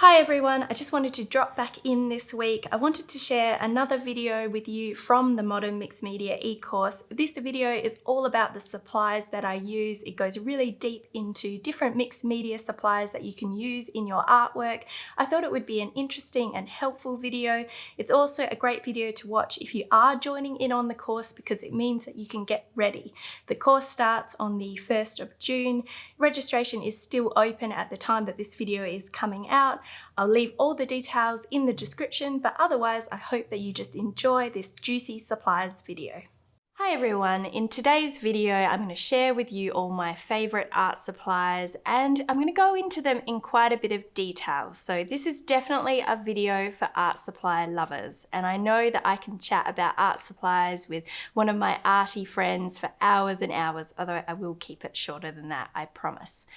Hi everyone, I just wanted to drop back in this week. I wanted to share another video with you from the Modern Mixed Media e-course. This video is all about the supplies that I use. It goes really deep into different mixed media supplies that you can use in your artwork. I thought it would be an interesting and helpful video. It's also a great video to watch if you are joining in on the course because it means that you can get ready. The course starts on the 1st of June. Registration is still open at the time that this video is coming out. I'll leave all the details in the description, but otherwise I hope that you just enjoy this juicy supplies video. Hi everyone, in today's video I'm going to share with you all my favourite art supplies and I'm going to go into them in quite a bit of detail. So this is definitely a video for art supply lovers, and I know that I can chat about art supplies with one of my arty friends for hours and hours, although I will keep it shorter than that, I promise.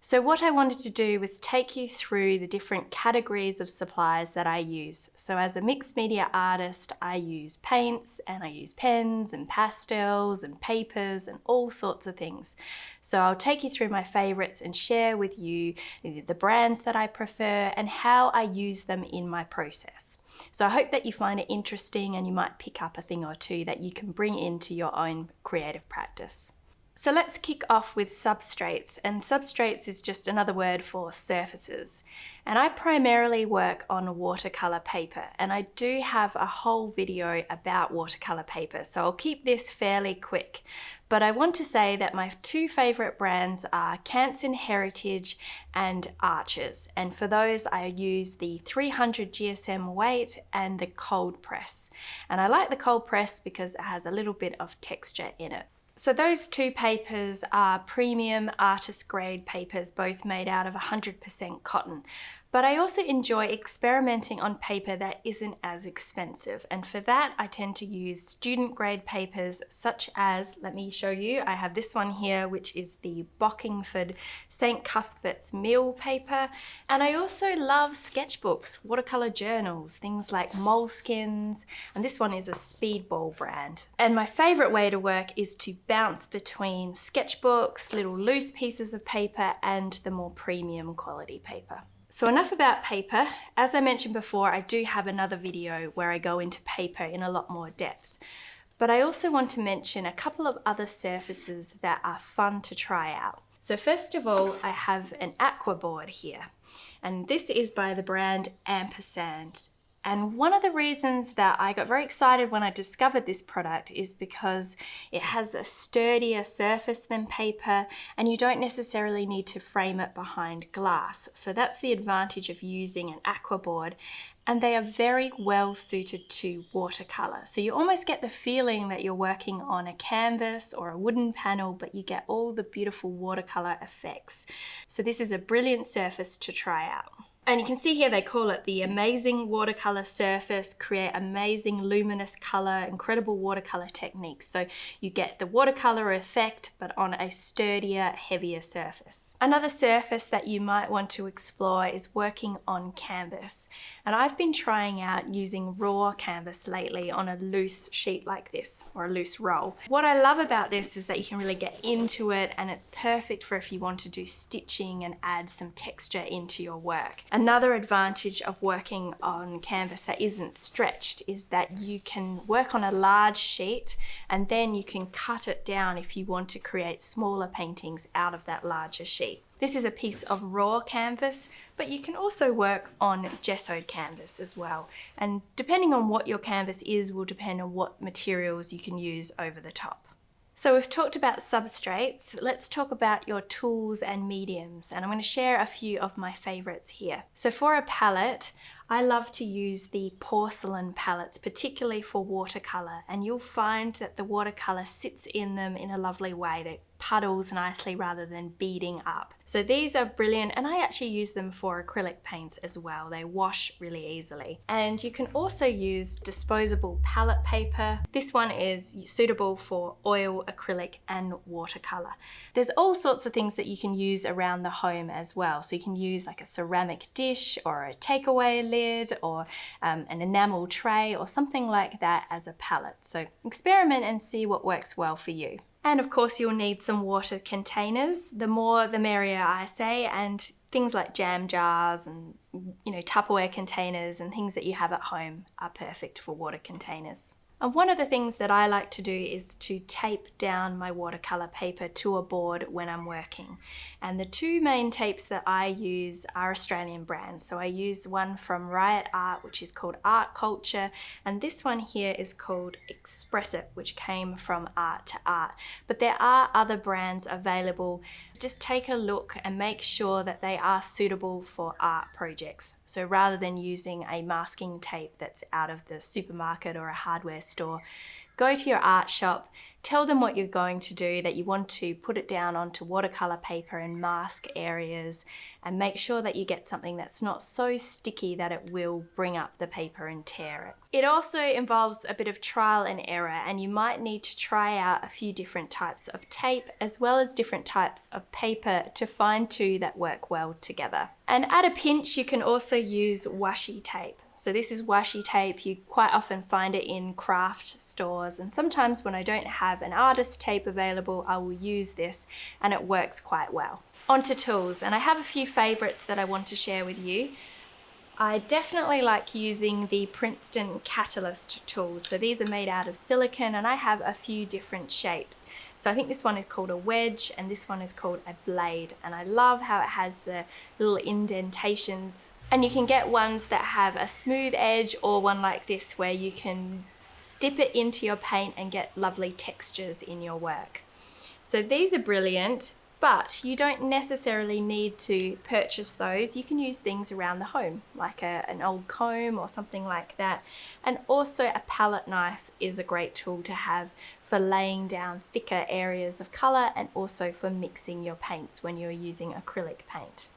So what I wanted to do was take you through the different categories of supplies that I use. So as a mixed media artist, I use paints and I use pens and pastels and papers and all sorts of things. So I'll take you through my favorites and share with you the brands that I prefer and how I use them in my process. So I hope that you find it interesting and you might pick up a thing or two that you can bring into your own creative practice. So let's kick off with substrates, and substrates is just another word for surfaces. And I primarily work on watercolor paper, and I do have a whole video about watercolor paper, so I'll keep this fairly quick. But I want to say that my two favorite brands are Canson Heritage and Arches, and for those I use the 300 GSM weight and the cold press. And I like the cold press because it has a little bit of texture in it. So those two papers are premium artist grade papers, both made out of 100% cotton. But I also enjoy experimenting on paper that isn't as expensive. And for that, I tend to use student grade papers such as, let me show you, I have this one here, which is the Bockingford St. Cuthbert's Mill paper. And I also love sketchbooks, watercolor journals, things like Moleskines, and this one is a Speedball brand. And my favorite way to work is to bounce between sketchbooks, little loose pieces of paper, and the more premium quality paper. So enough about paper. As I mentioned before, I do have another video where I go into paper in a lot more depth. But I also want to mention a couple of other surfaces that are fun to try out. So first of all, I have an aqua board here, and this is by the brand Ampersand. And one of the reasons that I got very excited when I discovered this product is because it has a sturdier surface than paper, and you don't necessarily need to frame it behind glass. So that's the advantage of using an aqua board, and they are very well suited to watercolor. So you almost get the feeling that you're working on a canvas or a wooden panel, but you get all the beautiful watercolor effects. So this is a brilliant surface to try out. And you can see here they call it the amazing watercolor surface, create amazing luminous color, incredible watercolor techniques. So you get the watercolor effect, but on a sturdier, heavier surface. Another surface that you might want to explore is working on canvas. And I've been trying out using raw canvas lately on a loose sheet like this, or a loose roll. What I love about this is that you can really get into it, and it's perfect for if you want to do stitching and add some texture into your work. Another advantage of working on canvas that isn't stretched is that you can work on a large sheet and then you can cut it down if you want to create smaller paintings out of that larger sheet. This is a piece of raw canvas, but you can also work on gessoed canvas as well. And depending on what your canvas is will depend on what materials you can use over the top. So we've talked about substrates, let's talk about your tools and mediums, and I'm going to share a few of my favorites here. So for a palette, I love to use the porcelain palettes, particularly for watercolor, and you'll find that the watercolor sits in them in a lovely way that puddles nicely rather than beading up. So these are brilliant, and I actually use them for acrylic paints as well. They wash really easily. And you can also use disposable palette paper. This one is suitable for oil, acrylic, and watercolor. There's all sorts of things that you can use around the home as well. So you can use like a ceramic dish or a takeaway lid or an enamel tray or something like that as a palette. So experiment and see what works well for you. And of course you'll need some water containers. The more the merrier, I say, and things like jam jars and Tupperware containers and things that you have at home are perfect for water containers. And one of the things that I like to do is to tape down my watercolor paper to a board when I'm working. And the two main tapes that I use are Australian brands. So I use one from Riot Art, which is called Art Culture, and this one here is called Express It, which came from Art to Art. But there are other brands available. Just take a look and make sure that they are suitable for art projects. So rather than using a masking tape that's out of the supermarket or a hardware store, go to your art shop, tell them what you're going to do, that you want to put it down onto watercolor paper and mask areas, and make sure that you get something that's not so sticky that it will bring up the paper and tear it. It also involves a bit of trial and error, and you might need to try out a few different types of tape as well as different types of paper to find two that work well together. And at a pinch, you can also use washi tape. So this is washi tape. You quite often find it in craft stores, and sometimes when I don't have an artist tape available, I will use this and it works quite well. Onto tools, and I have a few favorites that I want to share with you. I definitely like using the Princeton Catalyst tools. So these are made out of silicone and I have a few different shapes. So I think this one is called a wedge and this one is called a blade. And I love how it has the little indentations. And you can get ones that have a smooth edge or one like this where you can dip it into your paint and get lovely textures in your work. So these are brilliant. But you don't necessarily need to purchase those. You can use things around the home, like an old comb or something like that. And also a palette knife is a great tool to have for laying down thicker areas of color and also for mixing your paints when you're using acrylic paint.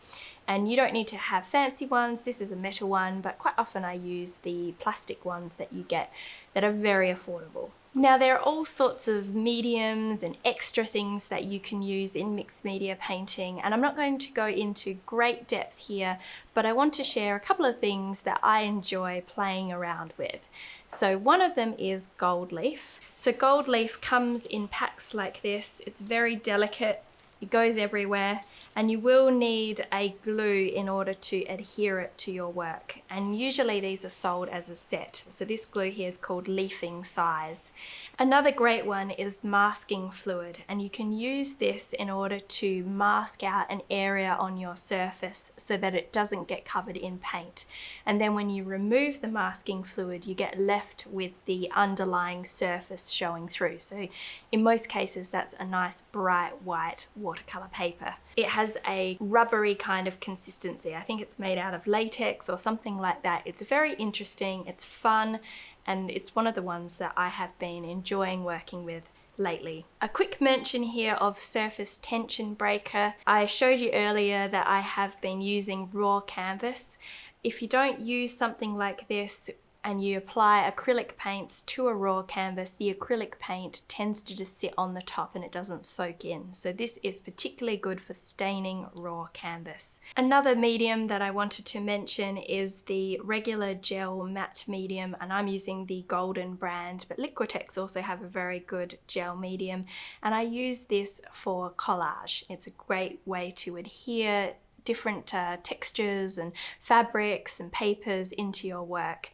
And you don't need to have fancy ones. This is a metal one, but quite often I use the plastic ones that you get that are very affordable. Now there are all sorts of mediums and extra things that you can use in mixed media painting, and I'm not going to go into great depth here, but I want to share a couple of things that I enjoy playing around with. So one of them is gold leaf. So gold leaf comes in packs like this. It's very delicate, it goes everywhere, and you will need a glue in order to adhere it to your work. And usually these are sold as a set. So this glue here is called leafing size. Another great one is masking fluid, and you can use this in order to mask out an area on your surface so that it doesn't get covered in paint. And then when you remove the masking fluid, you get left with the underlying surface showing through. So in most cases, that's a nice bright white watercolor paper. It has a rubbery kind of consistency. I think it's made out of latex or something like that. It's very interesting, it's fun, and it's one of the ones that I have been enjoying working with lately. A quick mention here of surface tension breaker. I showed you earlier that I have been using raw canvas. If you don't use something like this and you apply acrylic paints to a raw canvas, the acrylic paint tends to just sit on the top and it doesn't soak in. So this is particularly good for staining raw canvas. Another medium that I wanted to mention is the regular gel matte medium, and I'm using the Golden brand, but Liquitex also have a very good gel medium, and I use this for collage. It's a great way to adhere different textures and fabrics and papers into your work.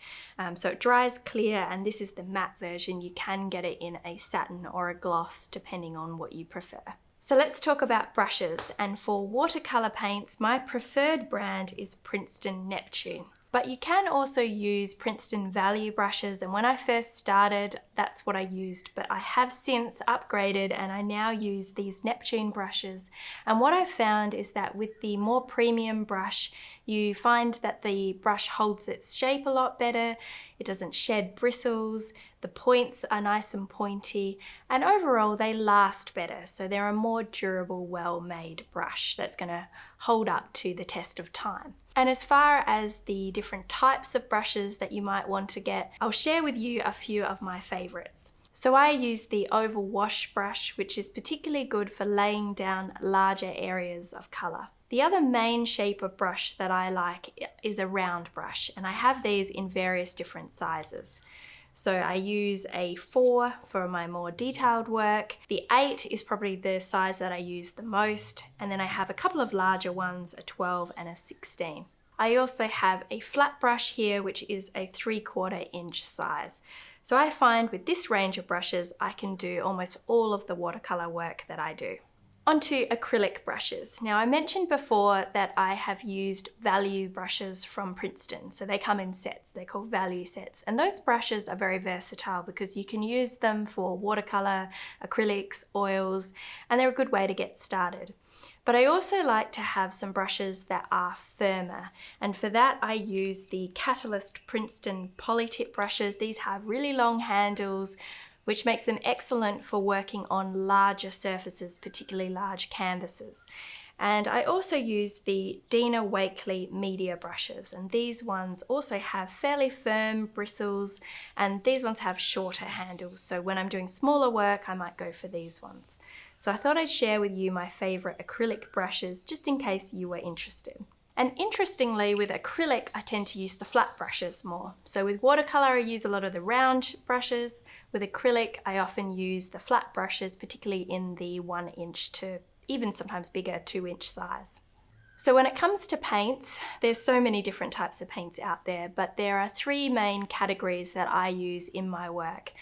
So it dries clear, and this is the matte version. You can get it in a satin or a gloss depending on what you prefer. So let's talk about brushes, and for watercolor paints, my preferred brand is Princeton Neptune. But you can also use Princeton Value brushes, and when I first started, that's what I used, but I have since upgraded and I now use these Neptune brushes. And what I've found is that with the more premium brush, you find that the brush holds its shape a lot better, it doesn't shed bristles, the points are nice and pointy, and overall they last better. So they're a more durable, well-made brush that's going to hold up to the test of time. And as far as the different types of brushes that you might want to get, I'll share with you a few of my favorites. So I use the oval wash brush, which is particularly good for laying down larger areas of color. The other main shape of brush that I like is a round brush, and I have these in various different sizes. So I use a 4 for my more detailed work. The 8 is probably the size that I use the most. And then I have a couple of larger ones, a 12 and a 16. I also have a flat brush here, which is a 3/4 inch size. So I find with this range of brushes, I can do almost all of the watercolor work that I do. Onto acrylic brushes. Now I mentioned before that I have used value brushes from Princeton. So they come in sets, they're called value sets. And those brushes are very versatile because you can use them for watercolor, acrylics, oils, and they're a good way to get started. But I also like to have some brushes that are firmer. And for that, I use the Catalyst Princeton Polytip brushes. These have really long handles, which makes them excellent for working on larger surfaces, particularly large canvases. And I also use the Dina Wakley Media brushes, and these ones also have fairly firm bristles, and these ones have shorter handles. So when I'm doing smaller work, I might go for these ones. So I thought I'd share with you my favorite acrylic brushes, just in case you were interested. And interestingly, with acrylic, I tend to use the flat brushes more. So with watercolor, I use a lot of the round brushes. With acrylic, I often use the flat brushes, particularly in the 1 inch to even sometimes bigger 2-inch size. So when it comes to paints, there's so many different types of paints out there, but there are 3 main categories that I use in my work: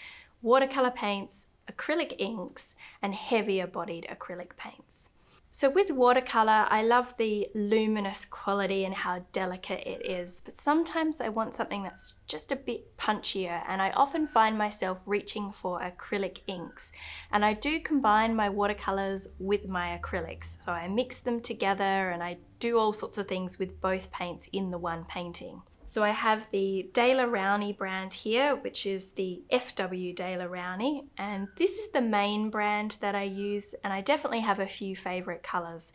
watercolor paints, acrylic inks, and heavier bodied acrylic paints. So with watercolor, I love the luminous quality and how delicate it is, but sometimes I want something that's just a bit punchier, and I often find myself reaching for acrylic inks. And I do combine my watercolors with my acrylics. So I mix them together and I do all sorts of things with both paints in the one painting. So I have the Daler Rowney brand here, which is the FW Daler Rowney, and this is the main brand that I use, and I definitely have a few favorite colors.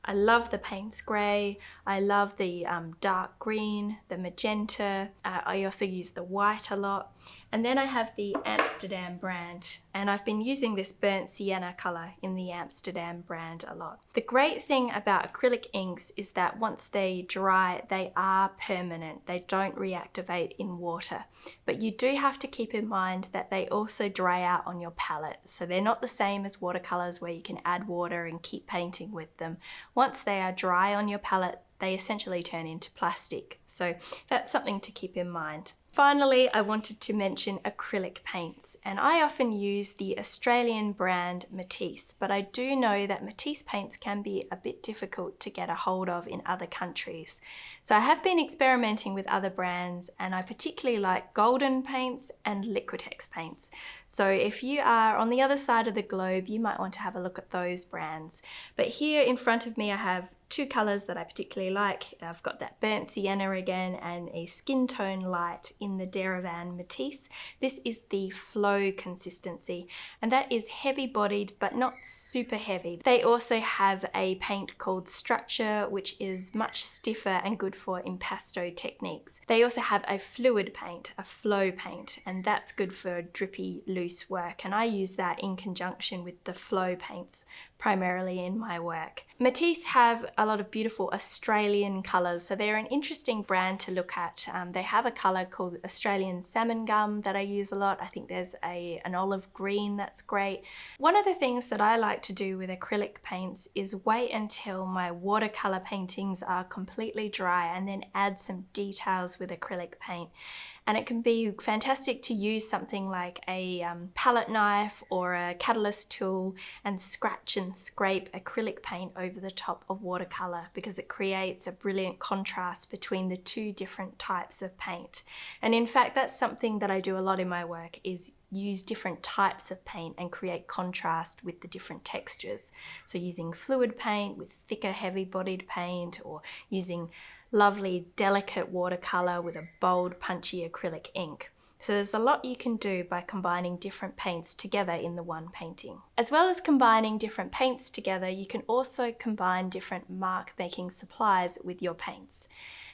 I love the Payne's Grey, I love the dark green, the magenta, I also use the white a lot. And then I have the Amsterdam brand, and I've been using this burnt sienna color in the Amsterdam brand a lot. The great thing about acrylic inks is that once they dry, they are permanent. They don't reactivate in water. But you do have to keep in mind that they also dry out on your palette. So they're not the same as watercolors where you can add water and keep painting with them. Once they are dry on your palette, they essentially turn into plastic. So that's something to keep in mind. Finally, I wanted to mention acrylic paints, and I often use the Australian brand Matisse, but I do know that Matisse paints can be a bit difficult to get a hold of in other countries. So I have been experimenting with other brands, and I particularly like Golden paints and Liquitex paints. So if you are on the other side of the globe, you might want to have a look at those brands. But here in front of me, I have 2 colors that I particularly like. I've got that burnt sienna again and a skin tone light in the Deravan Matisse. This is the flow consistency, and that is heavy bodied but not super heavy. They also have a paint called Structure, which is much stiffer and good for impasto techniques. They also have a fluid paint, a flow paint, and that's good for drippy loose work, and I use that in conjunction with the flow paints primarily in my work. Matisse have a lot of beautiful Australian colours, so they're an interesting brand to look at. They have a colour called Australian Salmon Gum that I use a lot. I think there's an olive green that's great. One of the things that I like to do with acrylic paints is wait until my watercolour paintings are completely dry and then add some details with acrylic paint. And it can be fantastic to use something like a palette knife or a catalyst tool and scratch and scrape acrylic paint over the top of watercolor, because it creates a brilliant contrast between the 2 different types of paint. And in fact, that's something that I do a lot in my work, is use different types of paint and create contrast with the different textures. So using fluid paint with thicker, heavy-bodied paint, or using lovely delicate watercolor with a bold punchy acrylic ink. So there's a lot you can do by combining different paints together in the one painting. As well as combining different paints together, you can also combine different mark making supplies with your paints.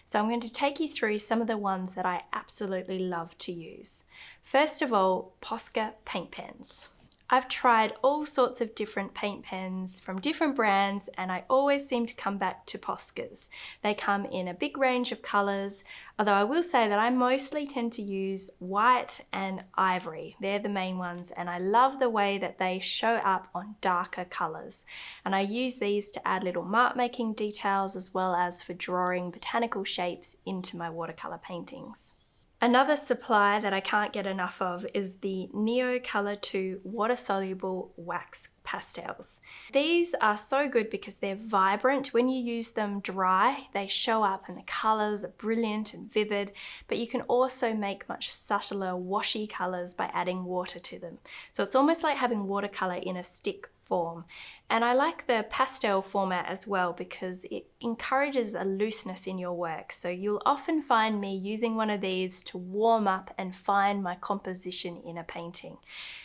So I'm going to take you through some of the ones that I absolutely love to use. First of all, Posca paint pens. I've tried all sorts of different paint pens from different brands, and I always seem to come back to Posca's. They come in a big range of colours, although I will say that I mostly tend to use white and ivory. They're the main ones, and I love the way that they show up on darker colours. And I use these to add little mark making details as well as for drawing botanical shapes into my watercolour paintings. Another supply that I can't get enough of is the Neo Color 2 water-soluble wax pastels. These are so good because they're vibrant. When you use them dry, they show up and the colors are brilliant and vivid, but you can also make much subtler washy colors by adding water to them. So it's almost like having watercolor in a stick form. And I like the pastel format as well because it encourages a looseness in your work. So you'll often find me using one of these to warm up and find my composition in a painting.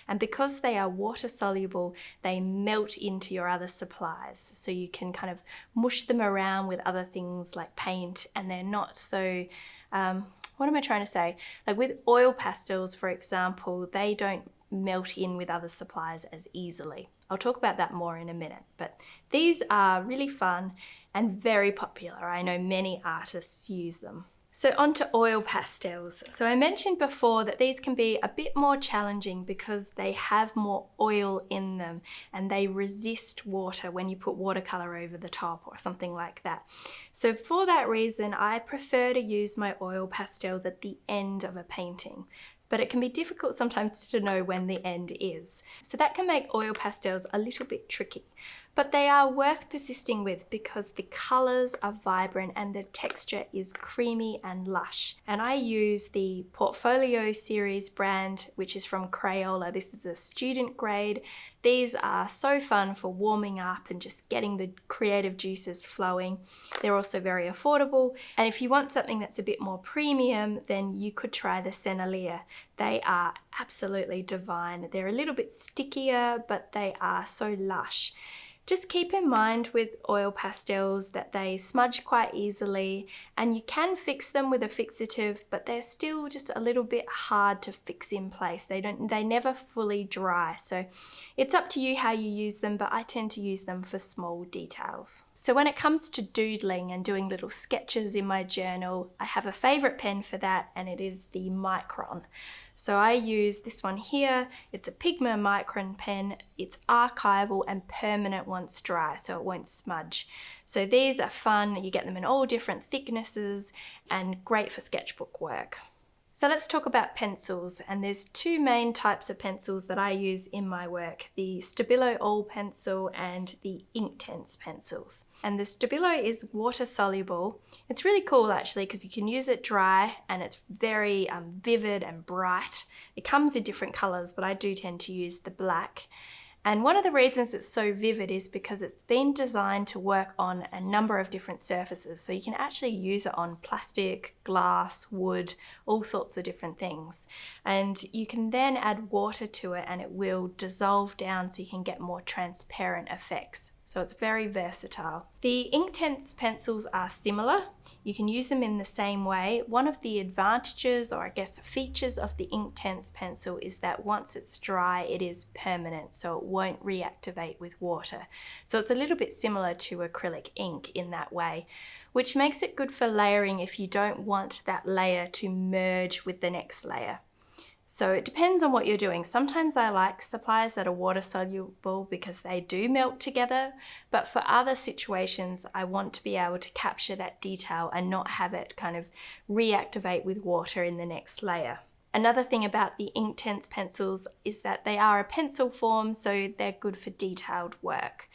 And because they are water soluble, they melt into your other supplies. So you can kind of mush them around with other things like paint, and they're not so, what am I trying to say? Like with oil pastels, for example, they don't melt in with other supplies as easily. I'll talk about that more in a minute, but these are really fun and very popular. I know many artists use them. So on to oil pastels. So I mentioned before that these can be a bit more challenging because they have more oil in them and they resist water when you put watercolor over the top or something like that. So for that reason, I prefer to use my oil pastels at the end of a painting. But it can be difficult sometimes to know when the end is. So that can make oil pastels a little bit tricky. But they are worth persisting with because the colours are vibrant and the texture is creamy and lush. And I use the Portfolio series brand, which is from Crayola. This is a student grade. These are so fun for warming up and just getting the creative juices flowing. They're also very affordable. And if you want something that's a bit more premium, then you could try the Sennelier. They are absolutely divine. They're a little bit stickier, but they are so lush. Just keep in mind with oil pastels that they smudge quite easily, and you can fix them with a fixative, but they're still just a little bit hard to fix in place. They never fully dry. So it's up to you how you use them, but I tend to use them for small details. So when it comes to doodling and doing little sketches in my journal, I have a favorite pen for that, and it is the Micron. So I use this one here. It's a Pigma Micron pen. It's archival and permanent once dry, so it won't smudge. So these are fun. You get them in all different thicknesses and great for sketchbook work. So let's talk about pencils, and there's two main types of pencils that I use in my work, the Stabilo All pencil and the Inktense pencils. And the Stabilo is water soluble. It's really cool actually because you can use it dry and it's very vivid and bright. It comes in different colors, but I do tend to use the black. And one of the reasons it's so vivid is because it's been designed to work on a number of different surfaces. So you can actually use it on plastic, glass, wood, all sorts of different things. And you can then add water to it and it will dissolve down so you can get more transparent effects. So it's very versatile. The Inktense pencils are similar. You can use them in the same way. One of the advantages, or I guess features of the Inktense pencil is that once it's dry, it is permanent, so it won't reactivate with water. So it's a little bit similar to acrylic ink in that way, which makes it good for layering if you don't want that layer to merge with the next layer. So it depends on what you're doing. Sometimes I like supplies that are water soluble because they do melt together, but for other situations, I want to be able to capture that detail and not have it kind of reactivate with water in the next layer. Another thing about the Inktense pencils is that they are a pencil form, so they're good for detailed work.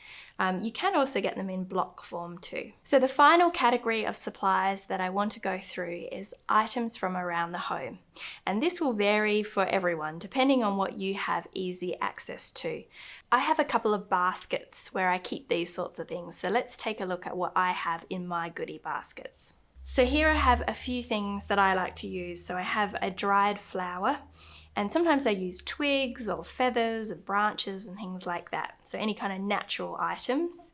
You can also get them in block form too. So the final category of supplies that I want to go through is items from around the home. And this will vary for everyone depending on what you have easy access to. I have a couple of baskets where I keep these sorts of things. So let's take a look at what I have in my goodie baskets. So here I have a few things that I like to use. So I have a dried flower, and sometimes I use twigs or feathers and branches and things like that. So any kind of natural items.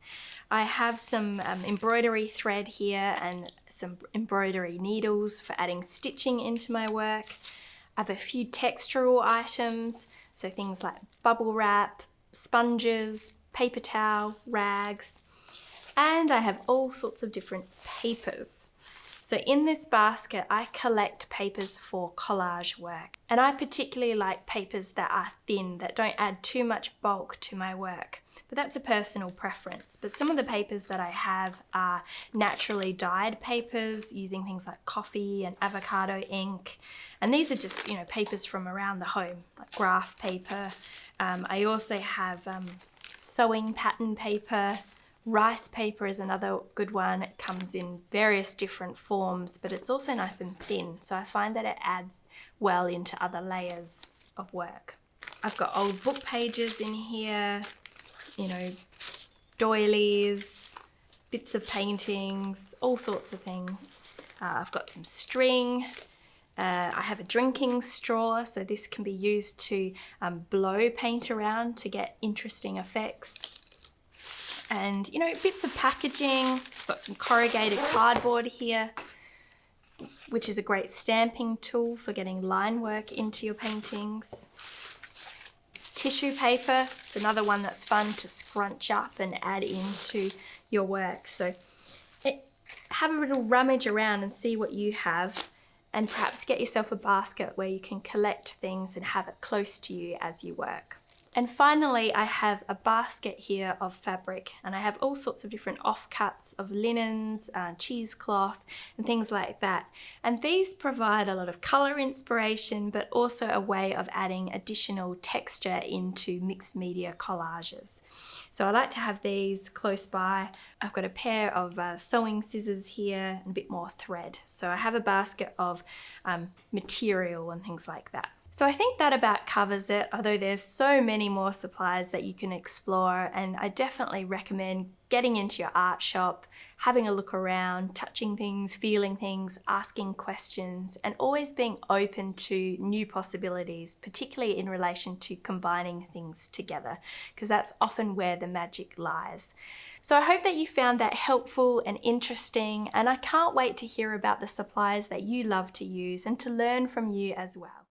I have some embroidery thread here and some embroidery needles for adding stitching into my work. I have a few textural items. So things like bubble wrap, sponges, paper towel, rags, and I have all sorts of different papers. So in this basket, I collect papers for collage work. And I particularly like papers that are thin, that don't add too much bulk to my work. But that's a personal preference. But some of the papers that I have are naturally dyed papers using things like coffee and avocado ink. And these are just, papers from around the home, like graph paper. I also have sewing pattern paper. Rice paper is another good one. It comes in various different forms, but it's also nice and thin. So I find that it adds well into other layers of work. I've got old book pages in here, doilies, bits of paintings, all sorts of things. I've got some string. I have a drinking straw, so this can be used to blow paint around to get interesting effects. And, bits of packaging. I've got some corrugated cardboard here, which is a great stamping tool for getting line work into your paintings. Tissue paper, it's another one that's fun to scrunch up and add into your work. So have a little rummage around and see what you have, and perhaps get yourself a basket where you can collect things and have it close to you as you work. And finally, I have a basket here of fabric, and I have all sorts of different offcuts of linens, cheesecloth, and things like that. And these provide a lot of color inspiration, but also a way of adding additional texture into mixed media collages. So I like to have these close by. I've got a pair of sewing scissors here and a bit more thread. So I have a basket of material and things like that. So I think that about covers it, although there's so many more supplies that you can explore, and I definitely recommend getting into your art shop, having a look around, touching things, feeling things, asking questions, and always being open to new possibilities, particularly in relation to combining things together, because that's often where the magic lies. So I hope that you found that helpful and interesting, and I can't wait to hear about the supplies that you love to use and to learn from you as well.